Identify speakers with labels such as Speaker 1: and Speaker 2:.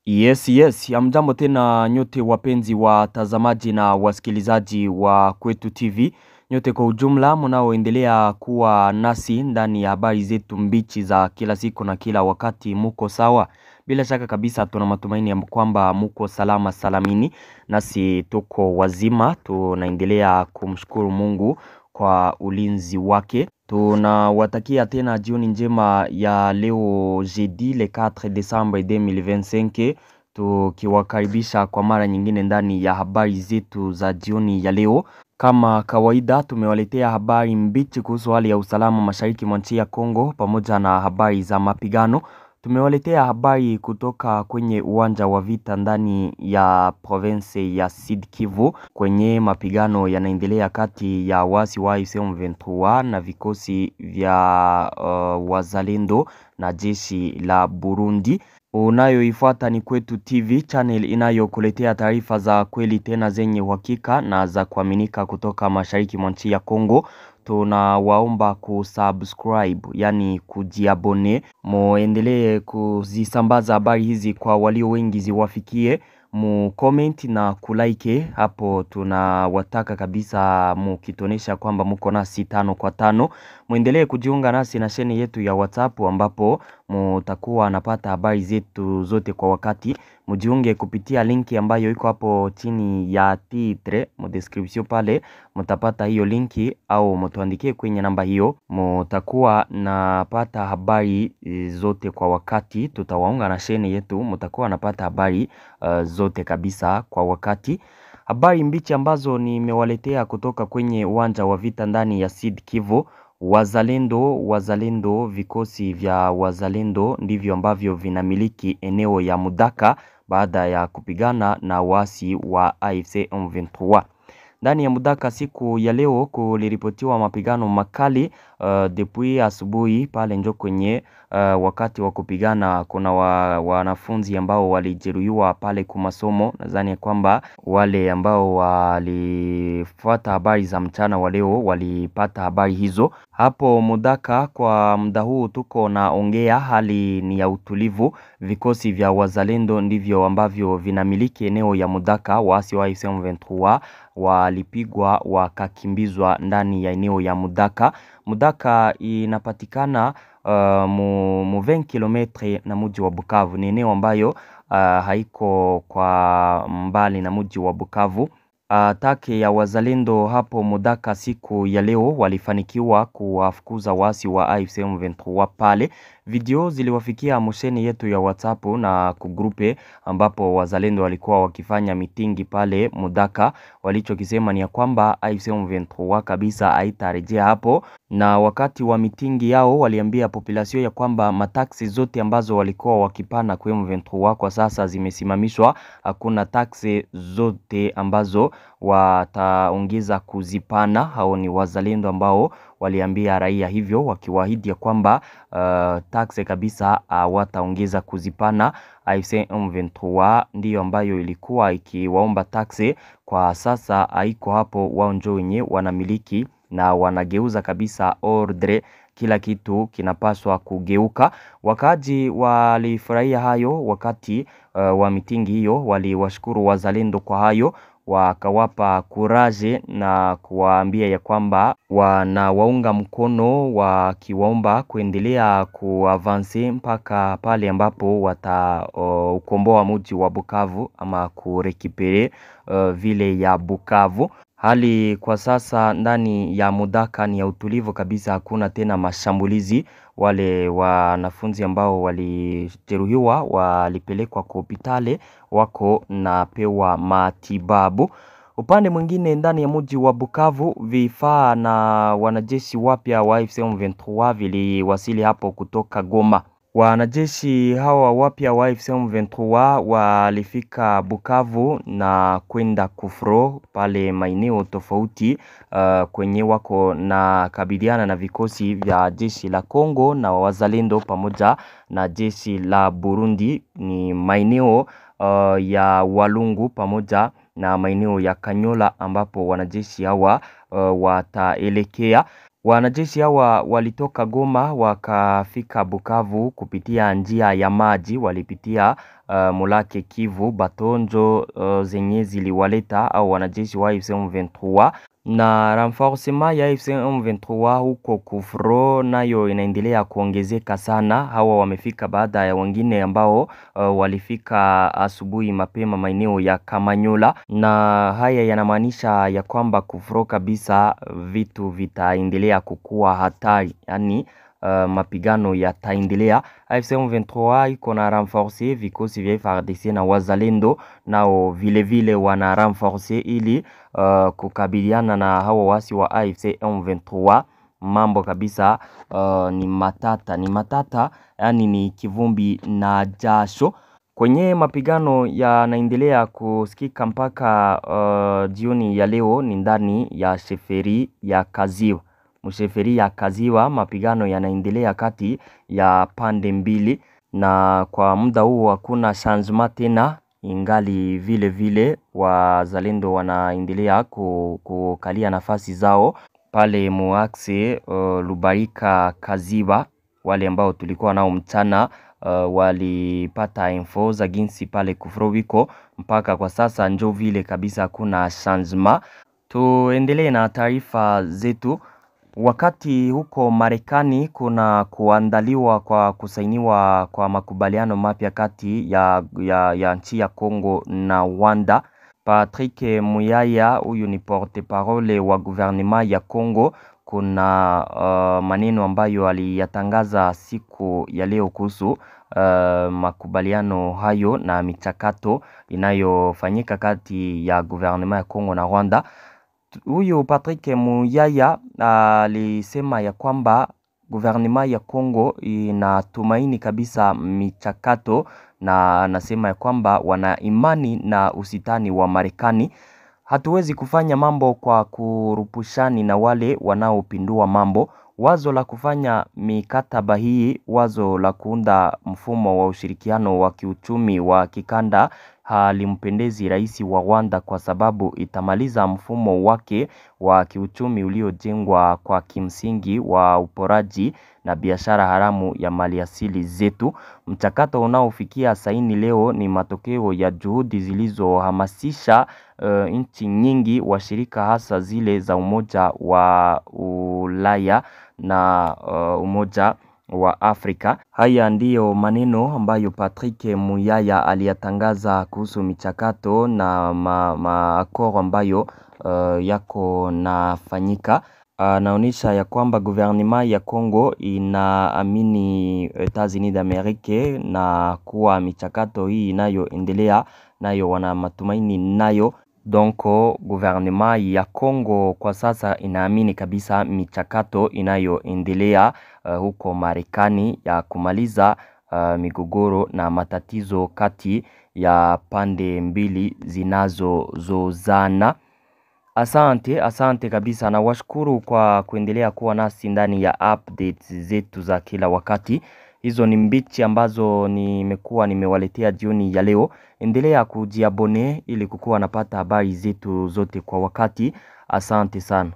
Speaker 1: Yes, hamjambo tena nyote wapenzi watazamaji na wasikilizaji wa Kwetu TV. Nyote kwa ujumla mnaoendelea kuwa nasi ndani ya habari zetu mbichi za kila siku na kila wakati, muko sawa. Bila shaka kabisa tuna matumaini ya kwamba muko salama salamini, nasi tuko wazima. Tunaendelea kumshukuru Mungu kwa ulinzi wake. Tunawatakia tena jioni njema ya leo jeudi le 4 Desembre 2025, tukiwakaribisha kwa mara nyingine ndani ya habari zetu za jioni ya leo. Kama kawaida tumewaletea habari mbichi kuhusu hali ya usalama mashariki mwa nchi ya Kongo pamoja na habari za mapigano. Tumewaletea habari kutoka kwenye uwanja wa vita ndani ya province ya Sud Kivu, kwenye mapigano yanaendelea kati ya wasi wa AFC M23 na vikosi vya wazalendo na jeshi la Burundi. Unayoifuata ni Kwetu TV, channel inayokuletea taarifa za kweli tena zenye uhakika na za kuaminika kutoka mashariki mwa nchi ya Kongo. Tunawaomba kusubscribe, yani kujiabone, muendelee kuzisambaza habari hizi kwa walio wengi ziwafikie, mu comment na kulike. Hapo tunawataka kabisa mukitonesha kwamba muko nasi 5 kwa 5. Muendelee kujiunga nasi na sheni yetu ya WhatsApp ambapo mutakuwa napata habari zetu zote kwa wakati. Mujiunge kupitia linki ambayo iko hapo chini ya titre mu description pale, mutapata hiyo linki, au mutuandikie kwenye namba hiyo, mutakuwa napata habari zote kwa wakati. Tutawaunga na sheni yetu, mutakuwa napata habari zote kabisa kwa wakati. Habari mbichi ambazo nimewaletea kutoka kwenye uwanja wa vita ndani ya Sud Kivu. Wazalendo, vikosi vya wazalendo ndivyo ambavyo vinamiliki eneo ya Mudaka baada ya kupigana na wasi wa AFC M23. Ndani ya Mudaka siku ya leo kuliripotiwa mapigano makali depuis asubuhi pale njo kwenye wakati wa kupigana kuna wanafunzi ambao walijeruhiwa pale kwa masomo. Nadhani kwamba wale ambao walifuata habari za mchana wa leo walipata habari hizo. Hapo Mudaka kwa muda huu tuko naongea, hali ni ya utulivu. Vikosi vya wazalendo ndivyo ambavyo vinamiliki eneo ya Mudaka. Waasi wa AFC M23 walipigwa wakakimbizwa ndani ya eneo ya Mudaka. Mudaka inapatikana mu 20 km na mji wa Bukavu. Ni eneo ambayo haiko kwa mbali na mji wa Bukavu. Atake ya wazalendo hapo Mudaka siku ya leo walifanikiwa kuwafukuza wasi wa AFC M23 pale. Video ziliwafikia mosheni yetu ya WhatsApp na kugrupe ambapo wazalendo walikuwa wakifanya mitingi pale Mudaka. Walichokisema ni ya kwamba AFC M23 kabisa haitarejea hapo, na wakati wa mitingi yao waliambia population ya kwamba mataksi zote ambazo walikuwa wakipana kwa M23 kwa sasa zimesimamishwa. Hakuna taksi zote ambazo wataongeza kuzipana. Hao ni wazalendo ambao waliambia raia hivyo, wakiwaahidi ya kwamba taksi kabisa wataongeza kuzipana. AFC M23 ndiyo ambayo ilikuwa ikiwaomba taksi, kwa sasa haiko hapo. Wao ndio wenye wanamiliki na wanageuza kabisa ordre, kila kitu kinapaswa kugeuka. Wakaji walifurahia hayo wakati wa mitingi hiyo, waliwashukuru wazalendo kwa hayo, wakawapa kuraje na kuwaambia ya kwamba wanawaunga mkono, wakiwaomba kuendelea kuavanse mpaka pale ambapo ukomboa mji wa Bukavu ama kurekipere vile ya Bukavu. Hali kwa sasa ndani ya Mudaka ni ya utulivu kabisa, hakuna tena mashambulizi. Wale wanafunzi ambao walijeruhiwa walipelekwa kwa hospitali, wako napewa matibabu. Upande mwingine ndani ya mji wa Bukavu, vifaa na wanajeshi wapya wa AFC M23 viliwasili hapo kutoka Goma. Wanajeshi hawa wapya wa AFC M23 walifika Bukavu na kwenda kufro pale maeneo tofauti kwenye wako na kabiliana na vikosi vya jeshi la Kongo na wazalendo pamoja na jeshi la Burundi. Ni maeneo ya Walungu pamoja na maeneo ya Kanyola ambapo wanajeshi hawa wataelekea. Wanajeshi hawa walitoka Goma wakafika Bukavu kupitia njia ya maji, walipitia Mulake Kivu, Batonjo zenye ziliwaleta au wanajeshi wa AFC M23 na renforcement ya AFC M23 huko Kufro nayo inaendelea kuongezeka sana. Hawa wamefika baada ya wengine ambao walifika asubuhi mapema maeneo ya Kamanyola, na haya yanamaanisha ya kwamba Kufro kabisa vitu vitaendelea kukua hatari, yani mapigano yataendelea. AFC M23 iko na renforcer vikosi vya FARDC na wazalendo nao vile wana renforcer ili kukabiliana na hawa wasi wa AFC M23. Mambo kabisa ni matata, yani ni kivumbi na jasho. Kwenye mapigano yanaendelea kusikika mpaka jioni ya leo ni ndani ya sheferi ya Kaziwa. Msheferi ya Kaziwa mapigano yanaendelea kati ya pande mbili, na kwa muda huu hakuna changement tena, ingali vile wazalendo wanaendelea kukalia nafasi zao pale muaxe Lubarika Kaziwa. Wale ambao tulikuwa nao mchana walipata info za ginsi pale Kufrowiko. Mpaka kwa sasa njo vile kabisa kuna changement. Tuendelee na taarifa zetu. Wakati huko Marekani kuna kuandaliwa kwa kusainiwa kwa makubaliano mapya kati ya nchi ya Kongo na Rwanda. Patrick Muyaya, huyu ni porte-parole wa gouvernement ya Kongo, kuna maneno ambayo aliyatangaza siku ya leo kuhusu makubaliano hayo na michakato inayofanyika kati ya gouvernement ya Kongo na Rwanda. Huyu Patrick Muyaya alisema ya kwamba gouvernement ya Kongo inatumaini kabisa michakato, na anasema ya kwamba wana imani na usitani wa Marekani. Hatuwezi kufanya mambo kwa kurupushani na wale wanaopindua mambo. Wazo la kufanya mikataba hii, wazo la kuunda mfumo wa ushirikiano wa kiuchumi wa kikanda halimpendezi rais wa Rwanda, kwa sababu itamaliza mfumo wake wa kiuchumi uliojengwa kwa kimsingi wa uporaji na biashara haramu ya maliasili zetu. Mchakato unaofikia saini leo ni matokeo ya juhudi zilizohamasisha nchi nyingi washirika, hasa zile za Umoja wa Ulaya na Umoja wa Afrika. Haya ndiyo maneno ambayo Patrick Muyaya aliyatangaza kuhusu michakato na maakoro ambayo yako nafanyika. Naonisha ya kwamba gouvernement ya Kongo inaamini Etats-Unis d'Amerique na kuwa michakato hii inayoendelea nayo wana matumaini nayo. Donc gouvernement ya Kongo kwa sasa inaamini kabisa michakato inayoendelea huko Marekani ya kumaliza migogoro na matatizo kati ya pande mbili zinazozozana. Asante kabisa, na washukuru kwa kuendelea kuwa nasi ndani ya updates zetu za kila wakati. Hizo ni mbichi ambazo nimewaletea jioni ya leo. Endelea kujiabone ili kukuwa napata habari zetu zote kwa wakati. Asante sana.